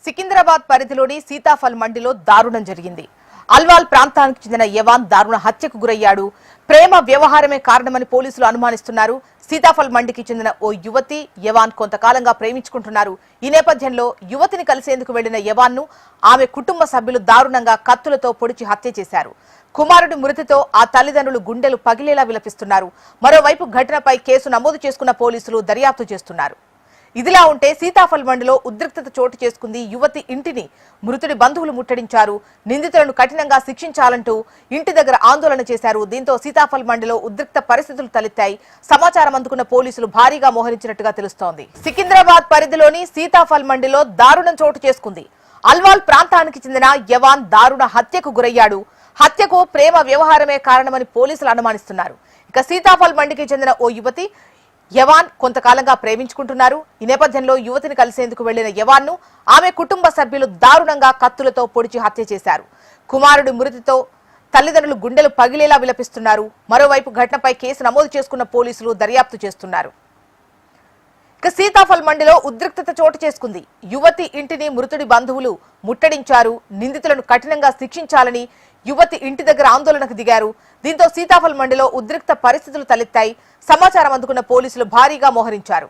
సికింద్రాబాద్ పరిధిలోని సీతాఫల్ మండిలో దారుణం జరిగింది. అల్వాల్ ప్రాంతానికి చెందిన యవాన్ దారుణ హత్యకు గురయ్యాడు. ప్రేమ వ్యవహారమే కారణమని పోలీసులు అనుమానిస్తున్నారు. సీతాఫల్ మండికి చెందిన ఓ యువతి యవాన్ కొంతకాలంగా ప్రేమించుకుంటున్నారు. ఈ నేపథ్యంలో యువతిని కలిసేందుకు వెళ్లిన యవాన్ను ఆమె కుటుంబ సభ్యులు దారుణంగా కత్తులతో పొడిచి హత్య చేశారు. కుమారుడి మృతితో ఆ తల్లిదండ్రులు గుండెలు పగిలేలా విలపిస్తున్నారు. మరోవైపు ఘటనపై కేసు నమోదు చేసుకున్న పోలీసులు దర్యాప్తు చేస్తున్నారు. ఇదిలా ఉంటే సీతాఫల్ మండిలో ఉద్రిక్తత చోటు చేసుకుంది. యువతి ఇంటిని మృతుడి బంధువులు ముట్టడించారు. నిందితులను కఠినంగా శిక్షించాలంటూ ఇంటి దగ్గర ఆందోళన చేశారు. దీంతో సీతాఫల్ మండిలో ఉద్రిక్త పరిస్థితులు తలెత్తాయి. సమాచారం అందుకున్న పోలీసులు భారీగా మోహరించినట్టుగా తెలుస్తోంది. సికింద్రాబాద్ పరిధిలోని సీతాఫల్ మండిలో దారుణం చోటు చేసుకుంది. అల్వాల్ ప్రాంతానికి చెందిన యవాన్ దారుణ హత్యకు గురయ్యాడు. హత్యకు ప్రేమ వ్యవహారమే కారణమని పోలీసులు అనుమానిస్తున్నారు. ఇక సీతాఫల్ మండికి చెందిన ఓ యువతి యవాన్ కొంతకాలంగా ప్రేమించుకుంటున్నారు. ఈ నేపథ్యంలో యువతిని కలిసేందుకు వెళ్లిన యవాన్ను ఆమె కుటుంబ సభ్యులు దారుణంగా కత్తులతో పొడిచి హత్య చేశారు. కుమారుడి మృతితో తల్లిదండ్రులు గుండెలు పగిలేలా విలపిస్తున్నారు. మరోవైపు ఘటనపై కేసు నమోదు చేసుకున్న పోలీసులు దర్యాప్తు చేస్తున్నారు. ఇక సీతాఫల్ మండిలో ఉద్రిక్తత చోటు చేసుకుంది. యువతి ఇంటిని మృతుడి బంధువులు ముట్టడించారు. నిందితులను కఠినంగా శిక్షించాలని యువతి ఇంటి దగ్గర ఆందోళనకు దిగారు. దీంతో సీతాఫల్ మండిలో ఉద్రిక్త పరిస్థితులు తలెత్తాయి. సమాచారం అందుకున్న పోలీసులు భారీగా మోహరించారు.